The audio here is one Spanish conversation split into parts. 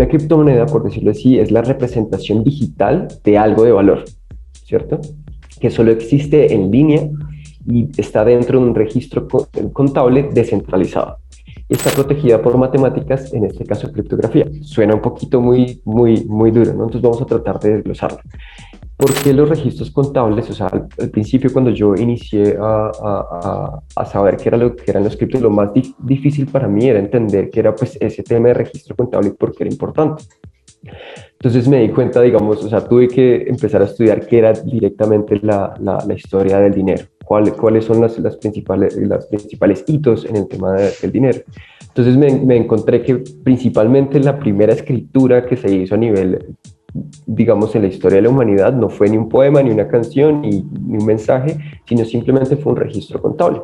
Una criptomoneda, por decirlo así, es la representación digital de algo de valor, ¿cierto? Que solo existe en línea y está dentro de un registro contable descentralizado. Está protegida por matemáticas, en este caso criptografía. Suena un poquito muy duro, ¿no? Entonces vamos a tratar de desglosarlo. ¿Por qué los registros contables? O sea, al principio cuando yo inicié a saber qué era lo que eran los criptos, lo más difícil para mí era entender qué era pues ese tema de registro contable y por qué era importante. Entonces me di cuenta, digamos, o sea, tuve que empezar a estudiar qué era directamente la historia del dinero, cuáles son las principales hitos en el tema del dinero. Entonces me encontré que principalmente la primera escritura que se hizo a nivel, digamos, en la historia de la humanidad no fue ni un poema, ni una canción, ni un mensaje, sino simplemente fue un registro contable.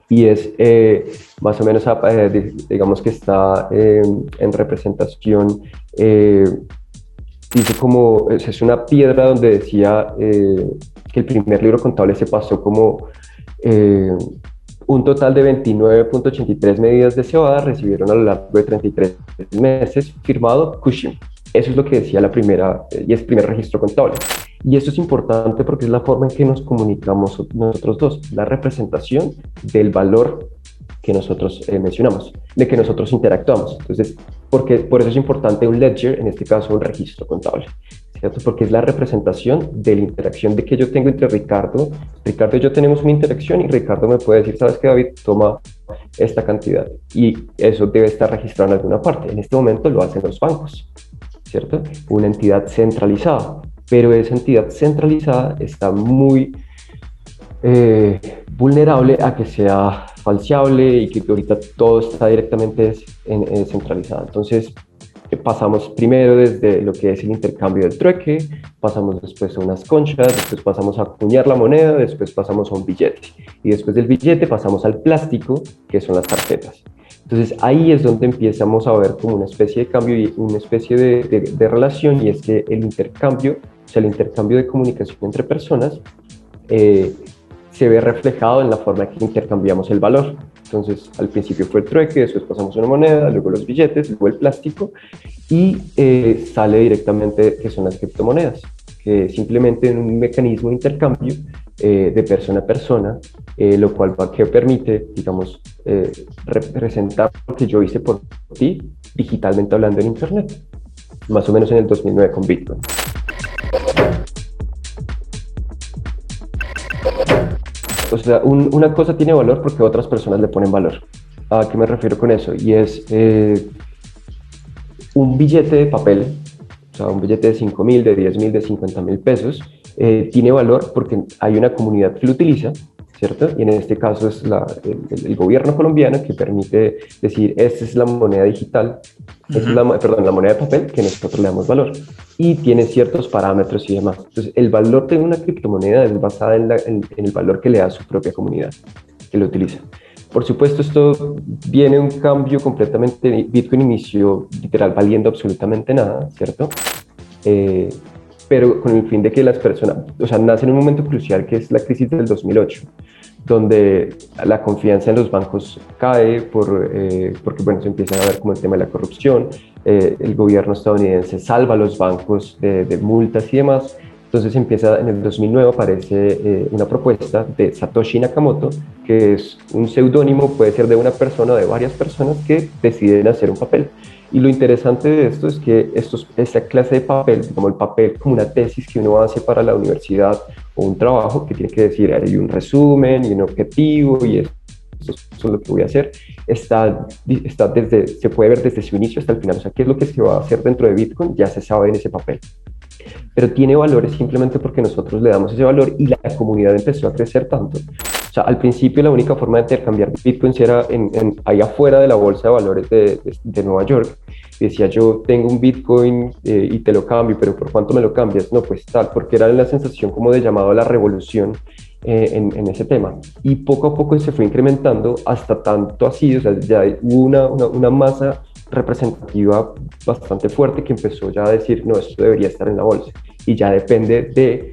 Y es más o menos, digamos que está en representación, dice como, es una piedra donde decía que el primer libro contable se pasó como un total de 29,83 medidas de cebada recibieron a lo largo de 33 meses, firmado Cushing. Eso es lo que decía la primera, y es el primer registro contable. Y eso es importante porque es la forma en que nos comunicamos nosotros dos, la representación del valor que nosotros mencionamos, de que nosotros interactuamos. Entonces, por eso es importante un ledger, en este caso un registro contable, ¿cierto? Porque es la representación de la interacción de que yo tengo entre Ricardo y yo tenemos una interacción y Ricardo me puede decir, ¿sabes qué, David? Toma esta cantidad y eso debe estar registrado en alguna parte. En este momento lo hacen los bancos, ¿cierto? Una entidad centralizada, pero esa entidad centralizada está muy vulnerable a que sea falseable y que ahorita todo está directamente centralizado. Entonces, pasamos primero desde lo que es el intercambio del trueque, pasamos después a unas conchas, después pasamos a acuñar la moneda, después pasamos a un billete y después del billete pasamos al plástico, que son las tarjetas. Entonces ahí es donde empezamos a ver como una especie de cambio y una especie de relación, y es que el intercambio, o sea, el intercambio de comunicación entre personas, se ve reflejado en la forma en que intercambiamos el valor. Entonces, al principio fue el trueque, después pasamos a una moneda, luego los billetes, luego el plástico, y sale directamente que son las criptomonedas, que simplemente en un mecanismo de intercambio de persona a persona, lo cual que permite, digamos, representar lo que yo hice por ti digitalmente hablando en Internet, más o menos en el 2009 con Bitcoin. O sea, una cosa tiene valor porque otras personas le ponen valor. ¿A qué me refiero con eso? Y es un billete de papel, o sea, un billete de 5.000, de 10.000, de 50.000 pesos, tiene valor porque hay una comunidad que lo utiliza, ¿cierto? Y en este caso es el gobierno colombiano que permite decir, esta es la moneda digital, esta es la moneda de papel que nosotros le damos valor. Y tiene ciertos parámetros y demás. Entonces, el valor de una criptomoneda es basada en el valor que le da su propia comunidad que lo utiliza. Por supuesto, esto viene un cambio completamente. Bitcoin inició literal valiendo absolutamente nada, ¿cierto? Pero con el fin de que las personas, o sea, nace en un momento crucial que es la crisis del 2008, donde la confianza en los bancos cae porque, bueno, se empieza a ver como el tema de la corrupción, el gobierno estadounidense salva a los bancos de multas y demás. Entonces empieza, en el 2009 aparece una propuesta de Satoshi Nakamoto, que es un seudónimo, puede ser de una persona o de varias personas que deciden hacer un papel. Y lo interesante de esto es que esta clase de papel, como el papel como una tesis que uno hace para la universidad o un trabajo que tiene que decir, hay un resumen y un objetivo y esto es lo que voy a hacer, se puede ver desde su inicio hasta el final. O sea, qué es lo que se va a hacer dentro de Bitcoin, ya se sabe en ese papel. Pero tiene valores simplemente porque nosotros le damos ese valor y la comunidad empezó a crecer tanto. O sea, al principio la única forma de intercambiar bitcoins era ahí afuera de la bolsa de valores de Nueva York. Y decía, yo tengo un bitcoin y te lo cambio, pero ¿por cuánto me lo cambias? No, pues tal, porque era la sensación como de llamado a la revolución en ese tema. Y poco a poco se fue incrementando hasta tanto así, o sea, ya hubo una masa representativa bastante fuerte que empezó ya a decir, no, esto debería estar en la bolsa. Y ya depende de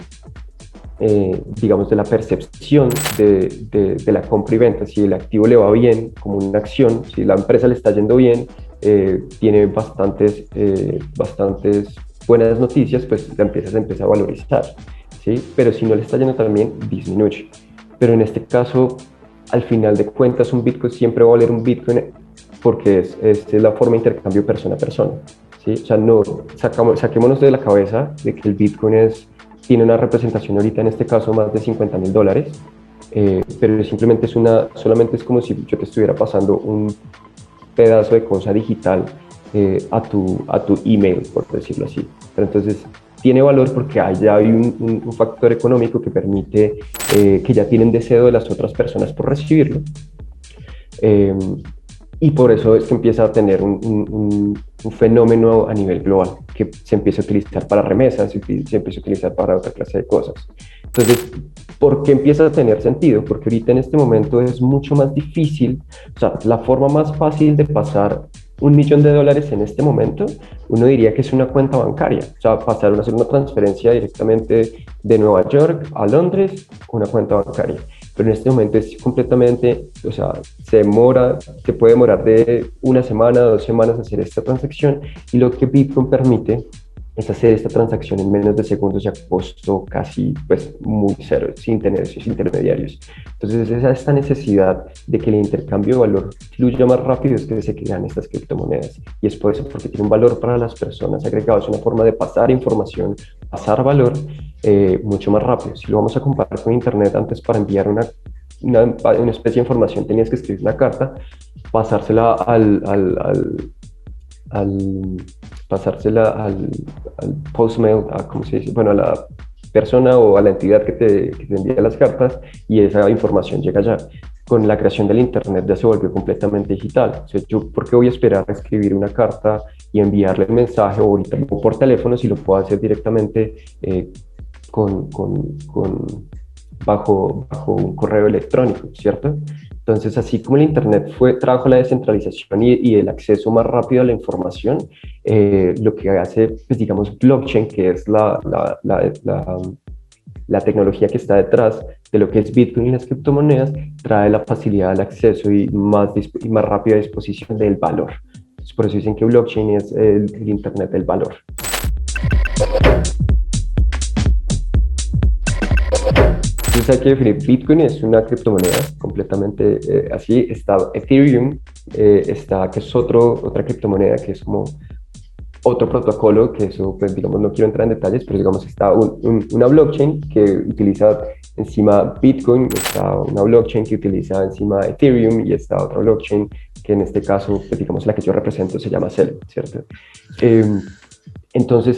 digamos, de la percepción de la compra y venta. Si el activo le va bien como una acción, si la empresa le está yendo bien, tiene bastantes buenas noticias, pues la empresa se empieza a valorizar, ¿sí? Pero si no le está yendo tan bien, disminuye. Pero en este caso, al final de cuentas, un Bitcoin siempre va a valer un Bitcoin porque es la forma de intercambio persona a persona, ¿sí? O sea, no, saquémonos de la cabeza de que el Bitcoin tiene una representación ahorita, en este caso, más de $50,000, pero solamente es como si yo te estuviera pasando un pedazo de cosa digital a tu email, por decirlo así. Pero entonces tiene valor porque allá hay un factor económico que permite que ya tienen deseo de las otras personas por recibirlo. Eh, y por eso es que empieza a tener un fenómeno a nivel global, que se empieza a utilizar para remesas, se empieza a utilizar para otra clase de cosas. Entonces, ¿por qué empieza a tener sentido? Porque ahorita en este momento es mucho más difícil, o sea, la forma más fácil de pasar $1 millón en este momento, uno diría que es una cuenta bancaria, o sea, hacer una transferencia directamente de Nueva York a Londres, una cuenta bancaria. Pero en este momento es completamente, o sea, se puede demorar de una semana, 2 semanas hacer esta transacción, y lo que Bitcoin permite es hacer esta transacción en menos de segundos y a costo casi, pues, muy cero, sin tener esos intermediarios. Entonces, esta necesidad de que el intercambio de valor fluya más rápido es que se crean estas criptomonedas. Y es por eso, porque tiene un valor para las personas agregado, es una forma de pasar información, pasar valor mucho más rápido. Si lo vamos a comparar con Internet, antes para enviar una especie de información tenías que escribir una carta, pasársela al al postmail, ¿cómo se dice? Bueno, a la persona o a la entidad que te envía las cartas, y esa información llega allá. Con la creación del Internet ya se volvió completamente digital. O sea, yo, ¿por qué voy a esperar a escribir una carta y enviarle el mensaje ahorita o por teléfono si lo puedo hacer directamente con, con, con, bajo un correo electrónico, ¿cierto? Entonces, así como el Internet trajo la descentralización y el acceso más rápido a la información, lo que hace, pues, digamos, blockchain, que es la tecnología que está detrás de lo que es Bitcoin y las criptomonedas, trae la facilidad del acceso y más rápida disposición del valor. Entonces, por eso dicen que blockchain es el Internet del valor. Entonces hay que definir, Bitcoin es una criptomoneda completamente así. Está Ethereum, que es otra criptomoneda que es como otro protocolo, que eso, pues, digamos, no quiero entrar en detalles, pero digamos está una blockchain que utiliza encima Bitcoin, está una blockchain que utiliza encima Ethereum, y está otra blockchain que en este caso, pues, digamos, la que yo represento se llama Celo, ¿cierto? Entonces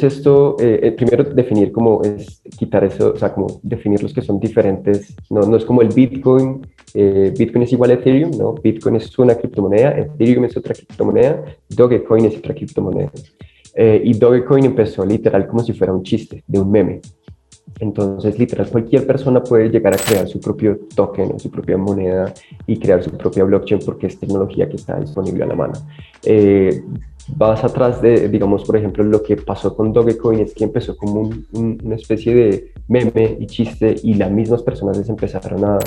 primero definir cómo es quitar eso, o sea, como definir los que son diferentes. No es como el Bitcoin. Bitcoin es igual a Ethereum, ¿no? Bitcoin es una criptomoneda, Ethereum es otra criptomoneda, Dogecoin es otra criptomoneda. Y Dogecoin empezó literal como si fuera un chiste, de un meme. Entonces, literal, cualquier persona puede llegar a crear su propio token o su propia moneda y crear su propia blockchain, porque es tecnología que está disponible a la mano. Vas atrás de, digamos, por ejemplo, lo que pasó con Dogecoin es que empezó como una especie de meme y chiste, y las mismas personas les empezaron a,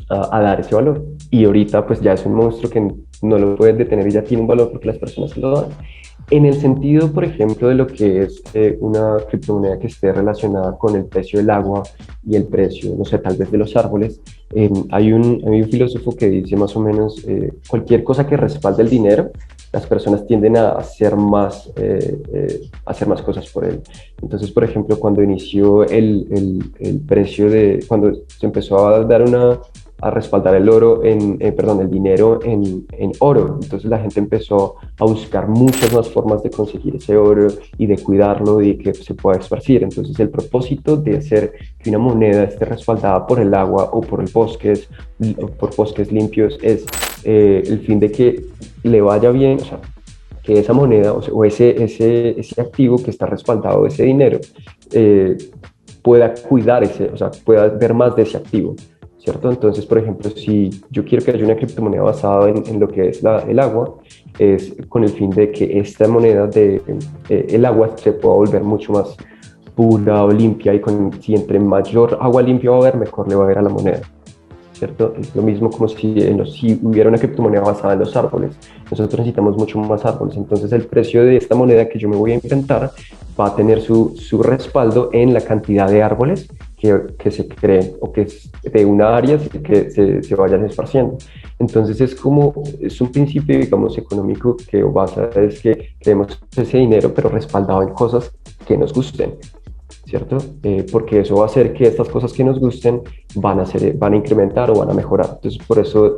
a dar ese valor. Y ahorita pues ya es un monstruo que no lo puedes detener y ya tiene un valor porque las personas se lo dan. En el sentido, por ejemplo, de lo que es una criptomoneda que esté relacionada con el precio del agua y el precio, no sé, tal vez de los árboles, hay un filósofo que dice más o menos, cualquier cosa que respalde el dinero, las personas tienden a hacer más cosas por él. Entonces, por ejemplo, cuando inició el precio cuando se empezó a respaldar el oro perdón, el dinero en oro. Entonces la gente empezó a buscar muchas más formas de conseguir ese oro y de cuidarlo y que se pueda esparcir. Entonces el propósito de hacer que una moneda esté respaldada por el agua o por por bosques limpios es el fin de que le vaya bien, o sea, que esa moneda o ese activo que está respaldado, ese dinero, pueda cuidar o sea, pueda ver más de ese activo, ¿cierto? Entonces, por ejemplo, si yo quiero que haya una criptomoneda basada en lo que es el agua, es con el fin de que esta moneda el agua se pueda volver mucho más pura o limpia, y si entre mayor agua limpia va a haber, mejor le va a ver a la moneda, ¿cierto? Es lo mismo como si hubiera una criptomoneda basada en los árboles. Nosotros necesitamos mucho más árboles, entonces el precio de esta moneda que yo me voy a inventar va a tener su respaldo en la cantidad de árboles que se creen o que es de una área que se vayan esparciendo. Entonces es un principio, digamos, económico que basa es que creemos ese dinero, pero respaldado en cosas que nos gusten, ¿cierto? Porque eso va a hacer que estas cosas que nos gusten van a incrementar o van a mejorar. Entonces, por eso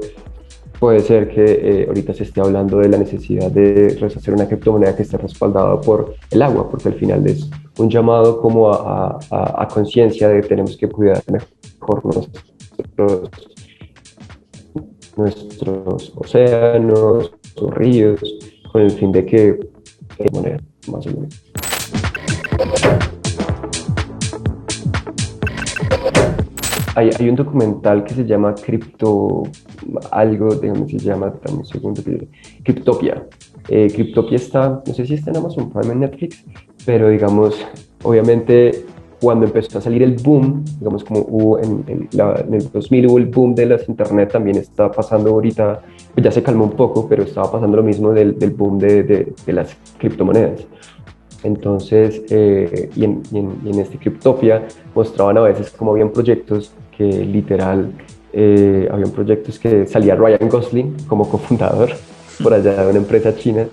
puede ser que ahorita se esté hablando de la necesidad de hacer una criptomoneda que esté respaldada por el agua, porque al final es un llamado como a conciencia de que tenemos que cuidar mejor nuestros océanos o ríos, con el fin de que moneda, más o menos. Hay un documental que se llama Cripto, algo, déjame se llama, dame un segundo, Cryptopia. Cryptopia está, no sé si está en Amazon Prime, en Netflix, pero digamos, obviamente cuando empezó a salir el boom, digamos como hubo en el 2000 hubo el boom de las internet, también está pasando ahorita, pues ya se calmó un poco, pero estaba pasando lo mismo del boom de las criptomonedas. Entonces, y en este Cryptopia mostraban a veces como habían proyectos que literal, habían proyectos que salía Ryan Gosling como cofundador por allá de una empresa china.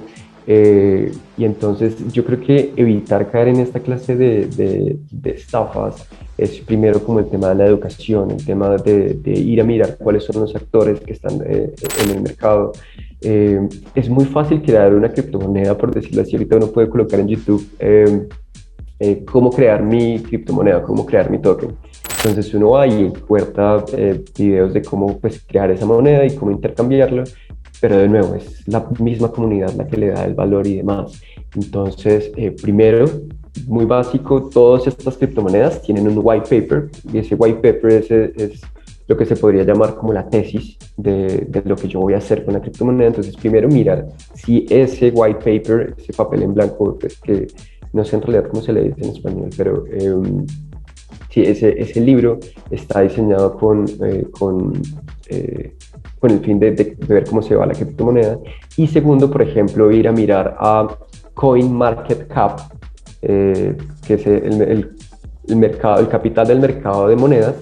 Y entonces yo creo que evitar caer en esta clase de estafas es primero como el tema de la educación, el tema de ir a mirar cuáles son los actores que están en el mercado. Es muy fácil crear una criptomoneda, por decirlo así. Ahorita uno puede colocar en YouTube cómo crear mi criptomoneda, cómo crear mi token. Entonces uno va y encuentra videos de cómo pues, crear esa moneda y cómo intercambiarlo, pero de nuevo es la misma comunidad la que le da el valor y demás. Entonces, primero, muy básico, todas estas criptomonedas tienen un white paper y ese white paper es lo que se podría llamar como la tesis de lo que yo voy a hacer con la criptomoneda. Entonces, primero mirar si ese white paper, ese papel en blanco, pues, que no sé en realidad cómo se le dice en español, pero si ese libro está diseñado con el fin de ver cómo se va la criptomoneda. Y segundo, por ejemplo, ir a mirar a CoinMarketCap, que es el mercado, el capital del mercado de monedas,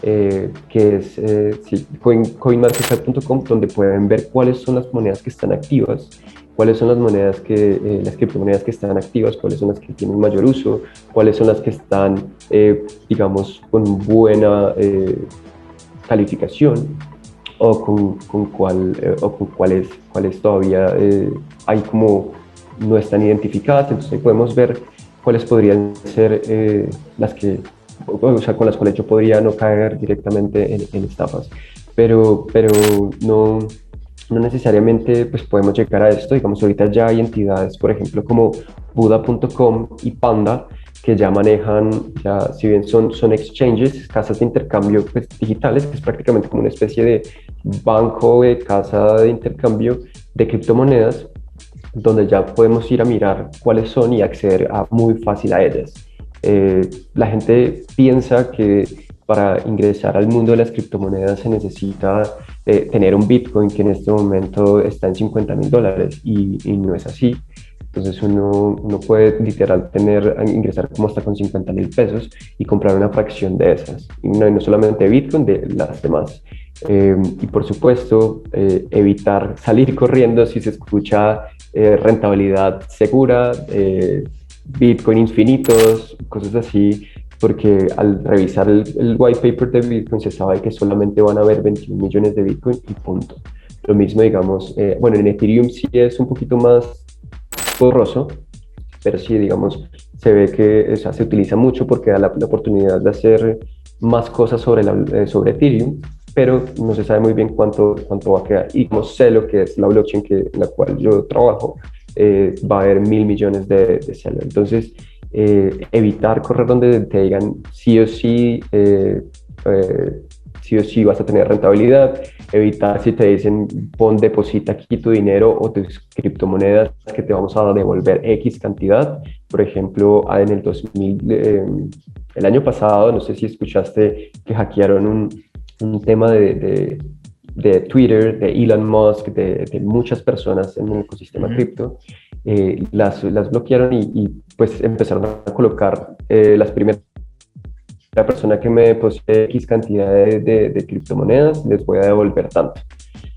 que es sí, coinmarketcap.com, donde pueden ver cuáles son las monedas que están activas, cuáles son las monedas las criptomonedas que están activas, cuáles son las que tienen mayor uso, cuáles son las que están, digamos, con buena calificación o con cuáles todavía hay como no están identificadas. Entonces ahí podemos ver cuáles podrían ser las que, o sea, con las cuales yo podría no caer directamente en estafas. Pero no, no necesariamente pues, podemos llegar a esto. Digamos, ahorita ya hay entidades, por ejemplo, como Buda.com y Panda, que ya manejan, ya, si bien son exchanges, casas de intercambio pues, digitales, que es prácticamente como una especie de banco de casa de intercambio de criptomonedas, donde ya podemos ir a mirar cuáles son y acceder muy fácil a ellas. La gente piensa que para ingresar al mundo de las criptomonedas se necesita tener un Bitcoin que en este momento está en $50,000 y no es así. Entonces uno puede literal ingresar como hasta con 50,000 pesos y comprar una fracción de esas. Y no solamente Bitcoin, de las demás. Y por supuesto, evitar salir corriendo si se escucha rentabilidad segura, Bitcoin infinitos, cosas así, porque al revisar el white paper de Bitcoin se sabe que solamente van a haber 21 millones de Bitcoin y punto. Lo mismo, digamos, bueno, en Ethereum sí es un poquito más borroso, pero sí, digamos, se ve que se utiliza mucho porque da la oportunidad de hacer más cosas sobre Ethereum, pero no se sabe muy bien cuánto va a quedar. Y como Celo, que es la blockchain en la cual yo trabajo, va a haber 1.000 millones de Celo. Entonces, evitar correr donde te digan sí o sí vas a tener rentabilidad, evitar si te dicen deposita aquí tu dinero o tus criptomonedas que te vamos a devolver X cantidad. Por ejemplo, en el 2000, el año pasado, no sé si escuchaste que hackearon un tema de Twitter, de Elon Musk, de muchas personas en el ecosistema Ujú. cripto, las bloquearon y pues empezaron a colocar las primeras. La persona que me posee X cantidad de criptomonedas, les voy a devolver tanto.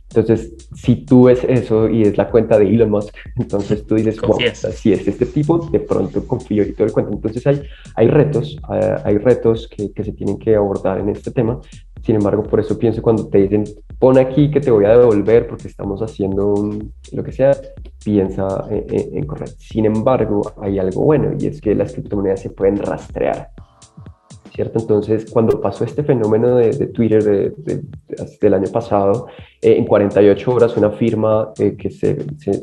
Entonces, si tú ves eso y es la cuenta de Elon Musk, entonces tú dices, wow, Confías. si es este tipo, de pronto confío y todo el cuento. Entonces hay retos, hay retos que se tienen que abordar en este tema. Sin embargo, por eso pienso cuando te dicen, pon aquí que te voy a devolver porque estamos haciendo lo que sea, piensa en correcto. Sin embargo, hay algo bueno y es que las criptomonedas se pueden rastrear. ¿Cierto? Entonces, cuando pasó este fenómeno de Twitter del año pasado, en 48 horas una firma que se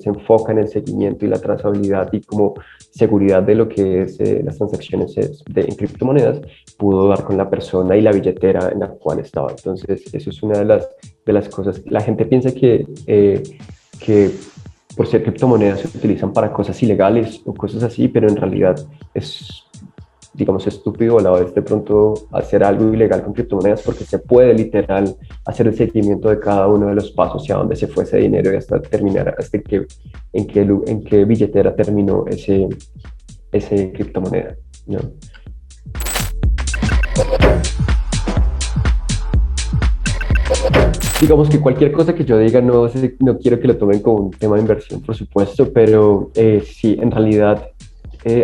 enfoca en el seguimiento y la trazabilidad y como seguridad de lo que es las transacciones en criptomonedas, pudo dar con la persona y la billetera en la cual estaba. Entonces, eso es una de las cosas. La gente piensa que por ser criptomonedas se utilizan para cosas ilegales o cosas así, pero en realidad es, digamos, estúpido a la vez de pronto hacer algo ilegal con criptomonedas porque se puede literal hacer el seguimiento de cada uno de los pasos y a dónde se fue ese dinero y hasta terminar, hasta en qué billetera terminó ese criptomoneda, ¿no? Digamos que cualquier cosa que yo diga no quiero que lo tomen como un tema de inversión, por supuesto, pero sí, en realidad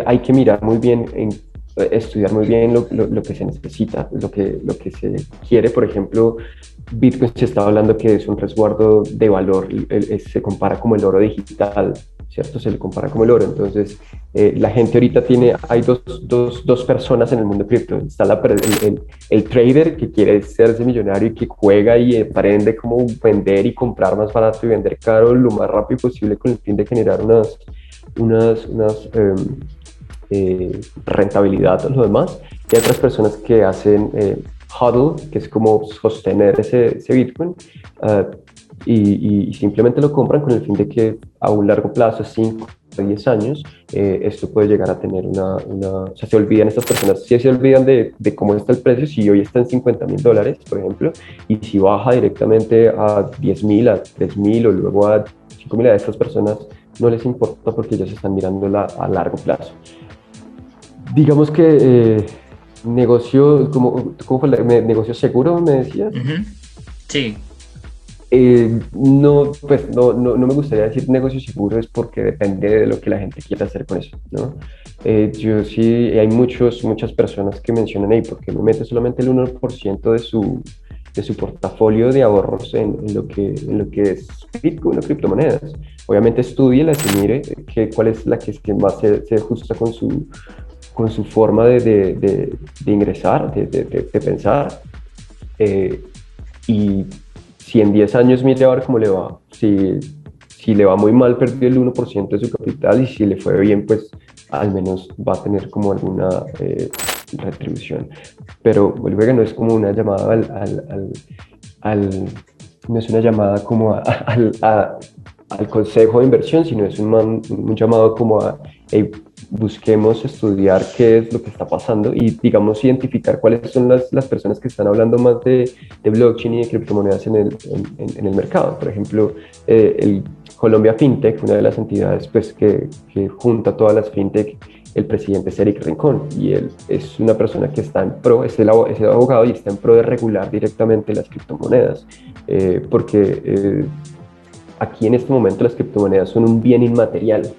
hay que mirar muy bien, estudiar muy bien lo que se necesita, lo que se quiere. Por ejemplo, Bitcoin se está hablando que es un resguardo de valor, se compara como el oro digital, ¿cierto? Se le compara como el oro. Entonces, la gente ahorita hay dos personas en el mundo cripto. Está el trader que quiere hacerse millonario y que juega y aprende cómo vender y comprar más barato y vender caro lo más rápido posible con el fin de generar unas rentabilidad o lo demás. Y hay otras personas que hacen hodl, que es como sostener ese Bitcoin, uh, y simplemente lo compran con el fin de que a un largo plazo, 5 o 10 años, esto puede llegar a tener o sea, se olvidan estas personas, si se olvidan de cómo está el precio, si hoy está en $50,000, por ejemplo, y si baja directamente a 10,000, a 3,000 o luego a 5,000, a estas personas no les importa porque ellos están mirándola a largo plazo. Digamos que negocio, ¿cómo fue negocio seguro, me decías? Ujú. Sí. No, pues no me gustaría decir negocio seguro, es porque depende de lo que la gente quiera hacer con eso, ¿no? Yo sí, hay muchas personas que mencionan ahí, porque no mete solamente el 1% de su portafolio de ahorros en lo que es Bitcoin o criptomonedas. Obviamente estudie las y mire cuál es la que más se ajusta con su forma de ingresar, de pensar. eh, y si en 10 años mire a ver cómo le va. Si le va muy mal, perdió el 1% de su capital y si le fue bien, pues al menos va a tener como alguna retribución. Pero vuelvo a que no es como una llamada al no es una llamada como al consejo de inversión, sino es un llamado como hey, busquemos estudiar qué es lo que está pasando y, digamos, identificar cuáles son las personas que están hablando más de blockchain y de criptomonedas en el mercado. Por ejemplo, el Colombia FinTech, una de las entidades pues, que junta todas las FinTech, el presidente es Eric Rincón y él es una persona que está en pro, es el abogado y está en pro de regular directamente las criptomonedas, porque aquí en este momento las criptomonedas son un bien inmaterial.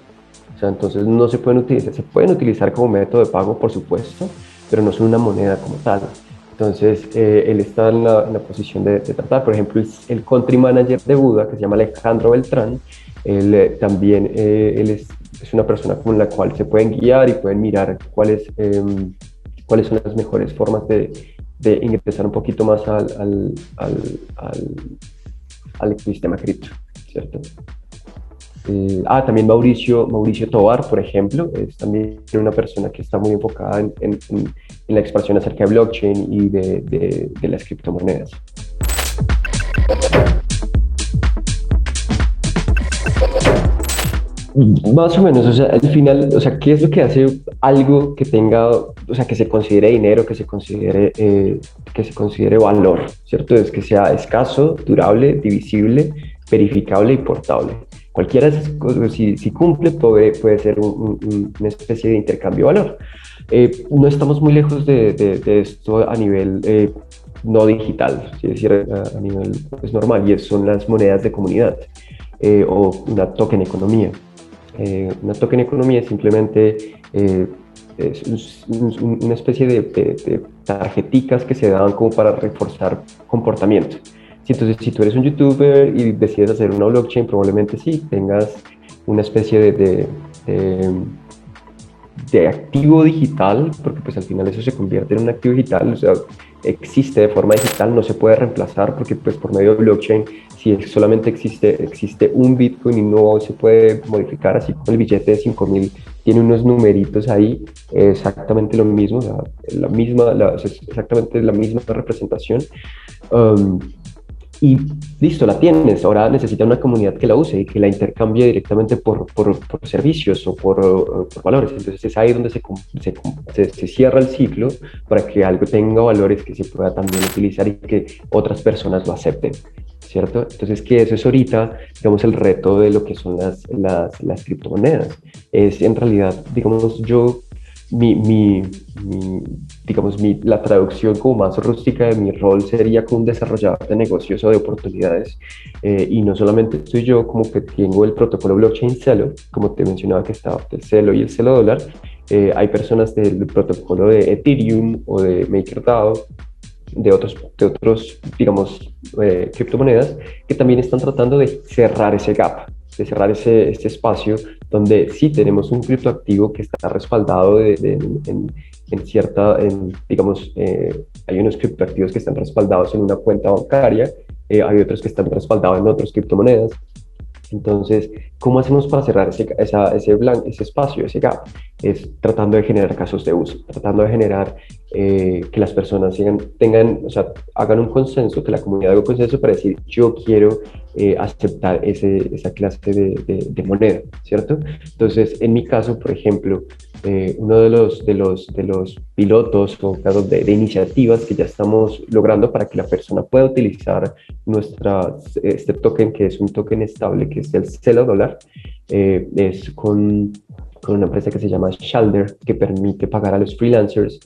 O sea, entonces no se pueden utilizar como método de pago, por supuesto, pero no son una moneda como tal. Entonces, él está en la posición de tratar, por ejemplo, el country manager de Buda, que se llama Alejandro Beltrán, él también él es una persona con la cual se pueden guiar y pueden mirar cuáles son las mejores formas de ingresar un poquito más al, al ecosistema cripto, ¿cierto? También Mauricio Tovar, por ejemplo, es también una persona que está muy enfocada en la expansión acerca de blockchain y de las criptomonedas. Más o menos, o sea, al final, o sea, ¿qué es lo que hace algo que tenga, o sea, que se considere dinero, que se considere valor, ¿cierto? Es que sea escaso, durable, divisible, verificable y portable. Cualquiera de esas cosas, si cumple, puede ser una especie de intercambio de valor. No estamos muy lejos de esto a nivel no digital, es decir, a nivel pues, normal, y son las monedas de comunidad o una token economía. Una token economía es simplemente una especie de tarjeticas que se dan como para reforzar comportamiento. Sí, entonces, si tú eres un youtuber y decides hacer una blockchain, probablemente sí tengas una especie de activo digital, porque pues al final eso se convierte en un activo digital, o sea, existe de forma digital, no se puede reemplazar porque pues por medio de blockchain, si solamente existe un Bitcoin y no se puede modificar, así como el billete de 5.000 tiene unos numeritos ahí, exactamente lo mismo, o sea, exactamente la misma representación. Um, y listo, la tienes. Ahora necesita una comunidad que la use y que la intercambie directamente por servicios o por valores. Entonces es ahí donde se cierra el ciclo para que algo tenga valores que se pueda también utilizar y que otras personas lo acepten, ¿cierto? Entonces que eso es ahorita, digamos, el reto de lo que son las criptomonedas. Es en realidad, digamos, mi, mi, la traducción como más rústica de mi rol sería como un desarrollador de negocios o de oportunidades. Y no solamente estoy yo, como que tengo el protocolo blockchain Celo, como te mencionaba que estaba el Celo y el Celo dólar. Hay personas del protocolo de Ethereum o de MakerDAO, de otros digamos, criptomonedas que también están tratando de cerrar ese gap, de cerrar ese espacio donde sí tenemos un criptoactivo que está respaldado digamos, hay unos criptoactivos que están respaldados en una cuenta bancaria, hay otros que están respaldados en otras criptomonedas. Entonces, ¿cómo hacemos para cerrar ese espacio, ese gap? Es tratando de generar casos de uso, tratando de generar que las personas o sea, hagan un consenso, que la comunidad haga un consenso para decir, yo quiero aceptar esa clase de moneda, ¿cierto? Entonces, en mi caso, por ejemplo, uno de los pilotos o casos de iniciativas que ya estamos logrando para que la persona pueda utilizar este token, que es un token estable, que es el Celo dólar, es con una empresa que se llama Shalder, que permite pagar a los freelancers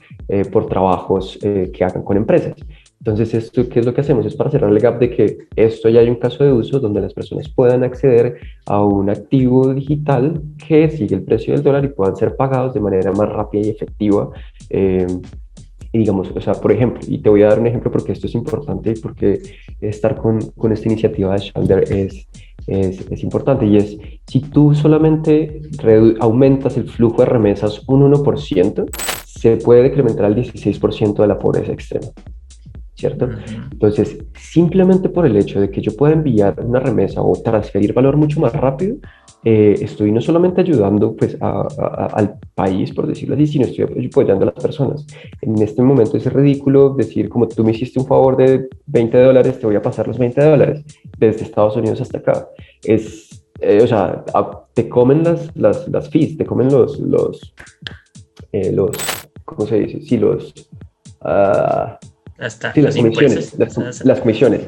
por trabajos que hagan con empresas. Entonces, esto, ¿qué es lo que hacemos? Es para cerrar el gap de que esto ya hay un caso de uso donde las personas puedan acceder a un activo digital que sigue el precio del dólar y puedan ser pagados de manera más rápida y efectiva. Y digamos, o sea, por ejemplo, y te voy a dar un ejemplo porque esto es importante y porque estar con esta iniciativa de Shalder es importante, y es, si tú solamente aumentas el flujo de remesas un 1%, se puede decrementar al 16% de la pobreza extrema. ¿Cierto? Entonces, simplemente por el hecho de que yo pueda enviar una remesa o transferir valor mucho más rápido, estoy no solamente ayudando pues, al país, por decirlo así, sino estoy apoyando a las personas. En este momento es ridículo decir, como tú me hiciste un favor de $20, te voy a pasar los $20 desde Estados Unidos hasta acá. O sea, te comen las fees, te comen los, ¿cómo se dice? Sí, Hasta sí, los las comisiones, impuestos. las comisiones.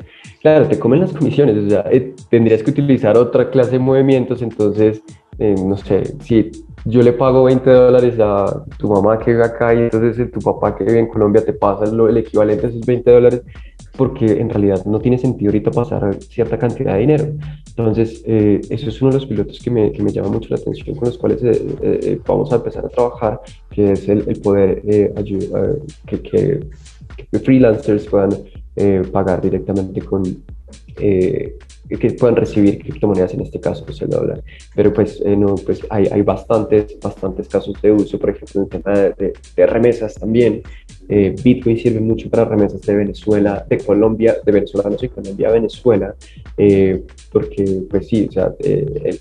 Claro, te comen las comisiones, o sea, tendrías que utilizar otra clase de movimientos, entonces, no sé, si yo le pago $20 a tu mamá que vive acá y entonces tu papá que vive en Colombia te pasa el equivalente a esos $20, porque en realidad no tiene sentido ahorita pasar cierta cantidad de dinero. Entonces, eso es uno de los pilotos que me llama mucho la atención, con los cuales vamos a empezar a trabajar, que es el poder ayudar, que freelancers puedan pagar directamente que puedan recibir criptomonedas, en este caso pues el dólar. Pero pues, no, pues hay bastantes casos de uso, por ejemplo, en el tema de remesas también. Bitcoin sirve mucho para remesas de Venezuela, de Colombia, de venezolanos y Colombia a Venezuela, porque pues sí, o sea,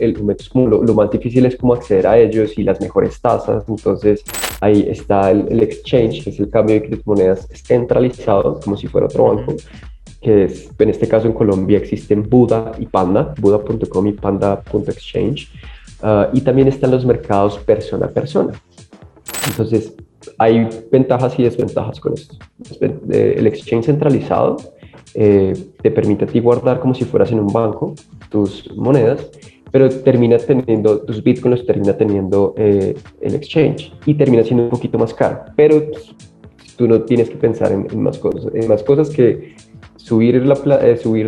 lo más difícil es como acceder a ellos y las mejores tasas. Entonces ahí está el exchange, que es el cambio de criptomonedas centralizado, como si fuera otro banco, que es, en este caso en Colombia existen Buda y Panda, Buda.com y Panda.exchange. Y también están los mercados persona a persona. Entonces, hay ventajas y desventajas con esto. El exchange centralizado te permite a ti guardar como si fueras en un banco tus monedas, pero termina teniendo, tus bitcoins los termina teniendo el exchange y termina siendo un poquito más caro. Pero pues, tú no tienes que pensar en más cosas que subir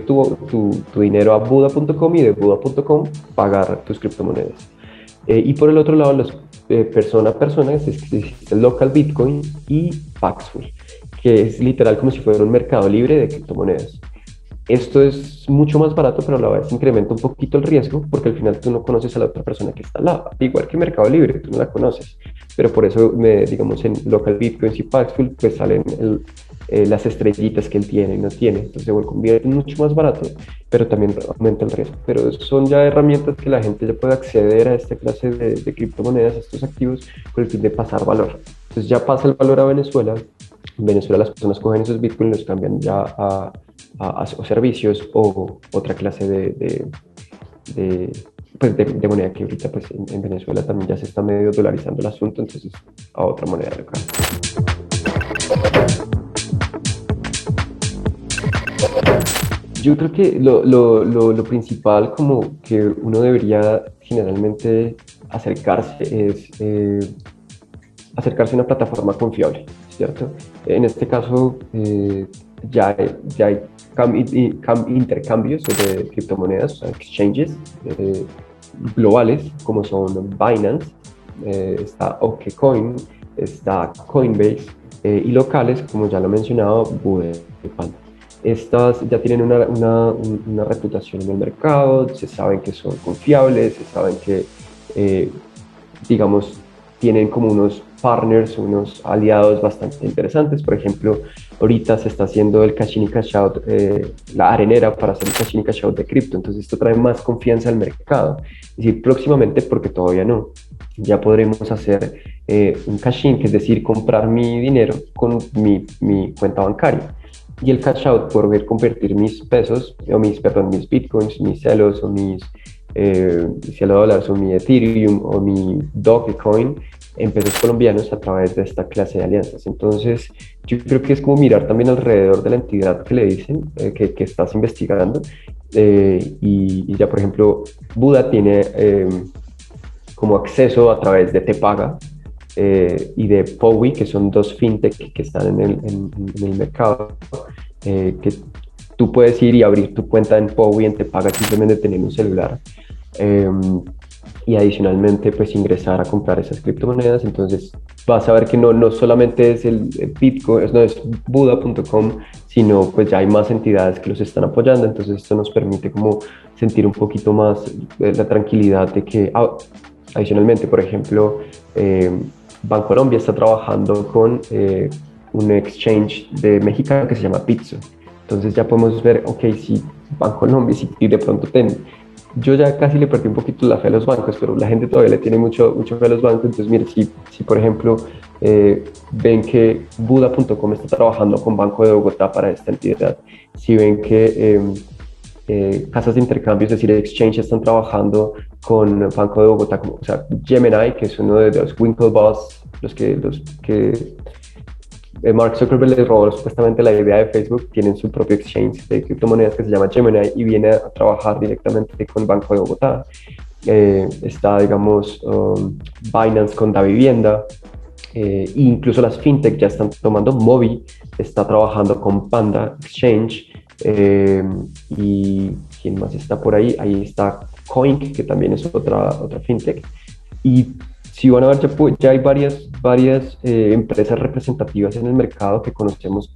tu dinero a Buda.com y de Buda.com pagar tus criptomonedas. Y por el otro lado, los persona a persona, existe el local Bitcoin y Paxful, que es literal como si fuera un mercado libre de criptomonedas. Esto es mucho más barato, pero a la vez incrementa un poquito el riesgo, porque al final tú no conoces a la otra persona que está al lado. Igual que Mercado Libre, tú no la conoces. Pero por eso, digamos, en Local Bitcoins y Paxful, pues salen las estrellitas que él tiene y no tiene. Entonces se convierte en mucho más barato, pero también aumenta el riesgo. Pero son ya herramientas que la gente ya puede acceder a esta clase de criptomonedas, a estos activos, con el fin de pasar valor. Entonces ya pasa el valor a Venezuela. En Venezuela las personas cogen esos bitcoins y los cambian ya a servicios o otra clase de moneda que ahorita pues en Venezuela también ya se está medio dolarizando el asunto, entonces a otra moneda local. Yo creo que lo principal como que uno debería generalmente acercarse es acercarse a una plataforma confiable, ¿cierto? En este caso, ya hay intercambios de criptomonedas, o sea, exchanges globales, como son Binance, está OKCoin, está Coinbase, y locales, como ya lo he mencionado, Buda y Panda. Estas ya tienen una reputación en el mercado, se saben que son confiables, se saben que, digamos, tienen como unos partners, unos aliados bastante interesantes. Por ejemplo, ahorita se está haciendo el cash in y cash out, la arenera para hacer el cash in y cash out de cripto. Entonces esto trae más confianza al mercado. Es decir, próximamente, porque todavía no, ya podremos hacer un cash in, que es decir, comprar mi dinero con mi cuenta bancaria. Y el cash out, poder convertir mis pesos, o mis bitcoins, mis celos, o mis cielo dólares, o mi Ethereum, o mi Dogecoin, en pesos colombianos a través de esta clase de alianzas. Entonces, yo creo que es como mirar también alrededor de la entidad que le dicen, que estás investigando. Y ya, por ejemplo, Buda tiene como acceso a través de Tepaga y de Powi, que son dos fintech que están en el mercado, que tú puedes ir y abrir tu cuenta en Powi, en Tepaga, simplemente teniendo un celular. Y adicionalmente pues ingresar a comprar esas criptomonedas. Entonces vas a ver que no solamente es el Bitcoin, no es Buda.com, sino pues ya hay más entidades que los están apoyando. Entonces esto nos permite como sentir un poquito más la tranquilidad de que adicionalmente, por ejemplo, Bancolombia está trabajando con un exchange de mexicano que se llama Bitso. Entonces ya podemos ver, ok, si Bancolombia, si de pronto yo ya casi le perdí un poquito la fe a los bancos, pero la gente todavía le tiene mucho fe a los bancos. Entonces, mire, si por ejemplo ven que Buda.com está trabajando con Banco de Bogotá para esta entidad, si ven que casas de intercambio, es decir, exchange, están trabajando con Banco de Bogotá, como, o sea, Gemini, que es uno de los Winklevoss, los que Mark Zuckerberg le robó supuestamente la idea de Facebook, tienen su propio exchange de criptomonedas que se llama Gemini y viene a trabajar directamente con el Banco de Bogotá. Está, digamos, Binance con Davivienda, e incluso las fintech ya están tomando. Mobi está trabajando con Panda Exchange, y ¿quién más está por ahí? Ahí está Coin, que también es otra fintech. Y si van a ver, ya hay varias empresas representativas en el mercado que conocemos,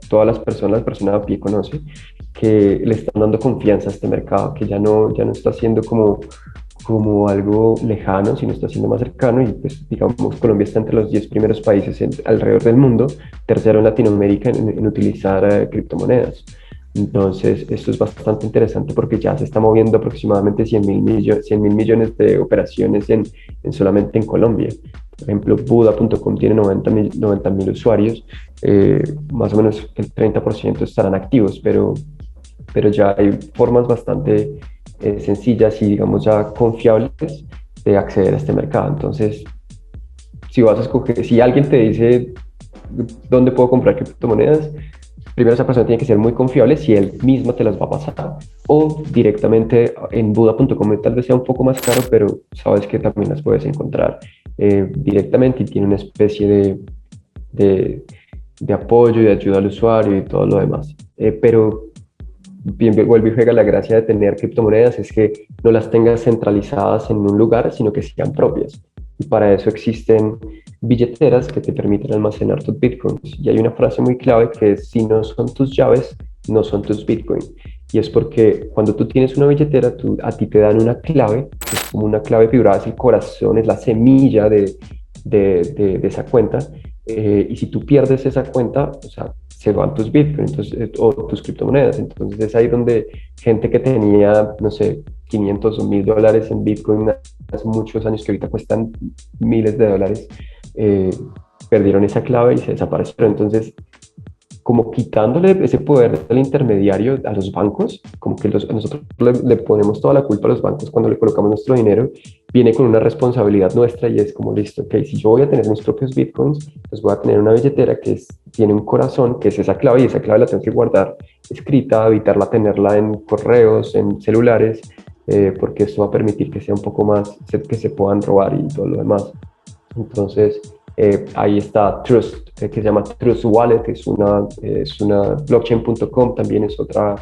todas las personas a pie conocen, que le están dando confianza a este mercado, que ya no está siendo como algo lejano, sino está siendo más cercano. Y pues digamos, Colombia está entre los 10 primeros países alrededor del mundo, tercero en Latinoamérica en utilizar criptomonedas. Entonces, esto es bastante interesante porque ya se está moviendo aproximadamente 100.000 millones de operaciones solamente en Colombia. Por ejemplo, Buda.com tiene 90.000 usuarios, más o menos el 30% estarán activos, pero ya hay formas bastante sencillas y, digamos, ya confiables de acceder a este mercado. Entonces, si vas a escoger, si alguien te dice dónde puedo comprar criptomonedas, primero esa persona tiene que ser muy confiable si él mismo te las va a pasar o directamente en Buda.com, tal vez sea un poco más caro, pero sabes que también las puedes encontrar directamente y tiene una especie de, de apoyo y de ayuda al usuario y todo lo demás. Pero bien, vuelve y juega la gracia de tener criptomonedas es que no las tengas centralizadas en un lugar, sino que sean propias. Y para eso existen billeteras que te permiten almacenar tus bitcoins. Y hay una frase muy clave que es, si no son tus llaves, no son tus bitcoins. Y es porque cuando tú tienes una billetera, a ti te dan una clave, que es como una clave figurada, es el corazón, es la semilla de esa cuenta. Y si tú pierdes esa cuenta, o sea, se van tus bitcoins entonces, o tus criptomonedas. Entonces es ahí donde gente que tenía, no sé, 500 o 1000 dólares en bitcoin hace muchos años que ahorita cuestan miles de dólares, eh, perdieron esa clave y se desaparecieron. Entonces, como quitándole ese poder del intermediario a los bancos, como que nosotros le ponemos toda la culpa a los bancos cuando le colocamos nuestro dinero, viene con una responsabilidad nuestra y es como, listo, ok, si yo voy a tener mis propios bitcoins, pues voy a tener una billetera que tiene un corazón, que es esa clave, y esa clave la tengo que guardar escrita, evitarla tenerla en correos, en celulares, porque esto va a permitir que sea un poco más, que se puedan robar y todo lo demás. Entonces, ahí está Trust, que se llama Trust Wallet, es una blockchain.com, también es otra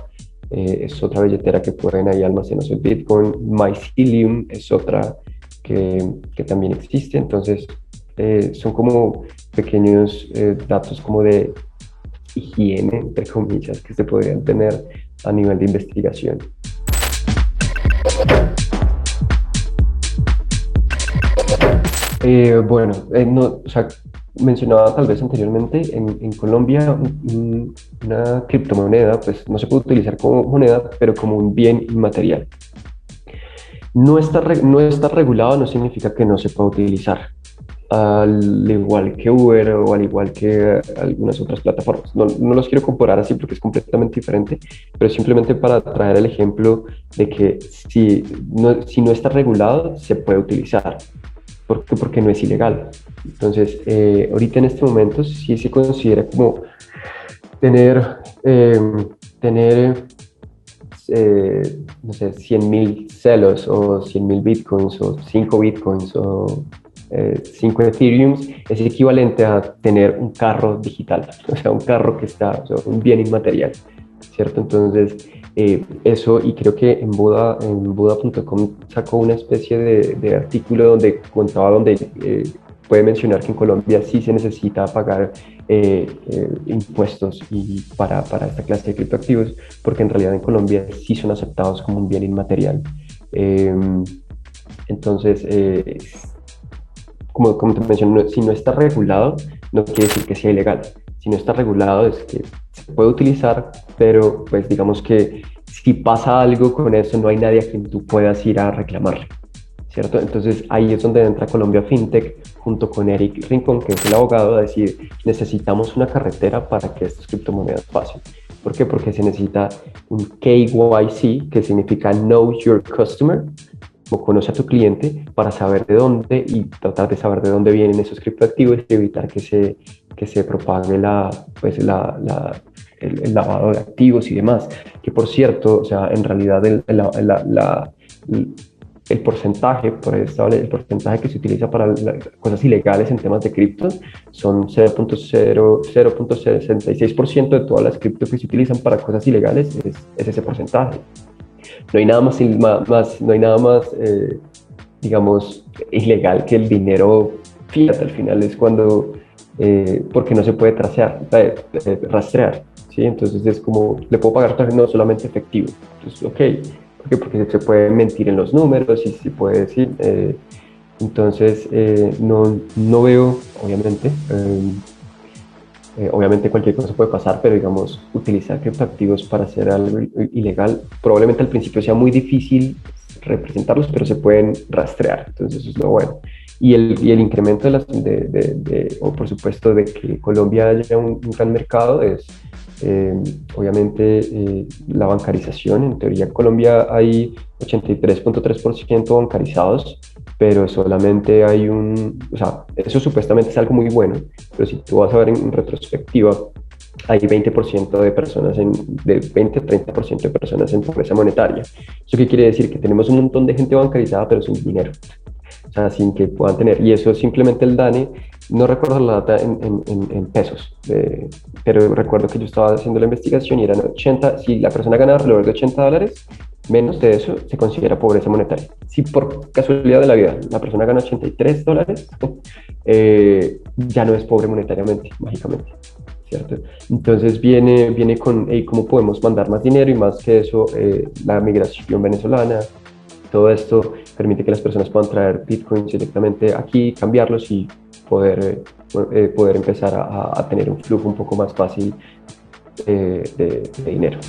billetera que pueden ahí almacenar su Bitcoin. Mycelium es otra que también existe. Entonces, son como pequeños datos como de higiene, entre comillas, que se podrían tener a nivel de investigación. Bueno, no, o sea, mencionaba tal vez anteriormente, en Colombia una criptomoneda pues no se puede utilizar como moneda, pero como un bien inmaterial. No está regulado no significa que no se pueda utilizar, al igual que Uber o al igual que algunas otras plataformas. No los quiero comparar así porque es completamente diferente, pero simplemente para traer el ejemplo de que si no está regulado, se puede utilizar. ¿Por qué? Porque no es ilegal. Entonces, ahorita en este momento sí se considera como tener, eh, tener no sé, 100.000 celos o 100.000 bitcoins o 5 bitcoins o 5 Ethereums es equivalente a tener un carro digital, o sea, un carro que está, o sea, un bien inmaterial, ¿cierto? Entonces, eso, y creo que en Buda.com sacó una especie de artículo donde contaba, donde puede mencionar que en Colombia sí se necesita pagar impuestos para esta clase de criptoactivos, porque en realidad en Colombia sí son aceptados como un bien inmaterial. Eh, entonces, como te menciono, si no está regulado, no quiere decir que sea ilegal. Si no está regulado, es que se puede utilizar, pero pues digamos que si pasa algo con eso, no hay nadie a quien tú puedas ir a reclamarle, ¿cierto? Entonces ahí es donde entra Colombia FinTech junto con Eric Rincón, que es el abogado, a decir, necesitamos una carretera para que estas criptomonedas pasen. ¿Por qué? Porque se necesita un KYC, que significa Know Your Customer, o conoce a tu cliente para saber de dónde y tratar de saber de dónde vienen esos criptoactivos y evitar que se propague el lavado de activos y demás. Que por cierto, o sea, en realidad el porcentaje, el porcentaje que se utiliza para cosas ilegales en temas de cripto son 0.66% de todas las cripto que se utilizan para cosas ilegales, es ese porcentaje. No hay nada no hay nada más, digamos, ilegal que el dinero fiat. Al final es cuando, porque no se puede rastrear, ¿sí? Entonces es como, le puedo pagar no solamente efectivo. Entonces, ok, ¿por qué? Porque se puede mentir en los números y se puede decir. Entonces, no veo, obviamente, obviamente cualquier cosa puede pasar, pero digamos, utilizar criptoactivos para hacer algo ilegal, probablemente al principio sea muy difícil representarlos, pero se pueden rastrear, entonces eso es lo bueno. Y el incremento o por supuesto, de que Colombia haya un gran mercado es obviamente la bancarización. En teoría, en Colombia hay 83.3% bancarizados, pero solamente hay o sea, eso supuestamente es algo muy bueno, pero si tú vas a ver en retrospectiva, hay 20% de personas de 20-30% de personas en pobreza monetaria. ¿Eso qué quiere decir? Que tenemos un montón de gente bancarizada, pero sin dinero, o sea, sin que puedan tener. Y eso simplemente el DANE, no recuerdo la data en pesos, pero recuerdo que yo estaba haciendo la investigación y eran 80, si la persona gana alrededor de $80, menos de eso se considera pobreza monetaria. Si por casualidad de la vida la persona gana $83, ya no es pobre monetariamente, mágicamente. ¿Cierto? Entonces viene con hey, cómo podemos mandar más dinero y más que eso, la migración venezolana, todo esto permite que las personas puedan traer bitcoins directamente aquí, cambiarlos y poder empezar a tener un flujo un poco más fácil de dinero.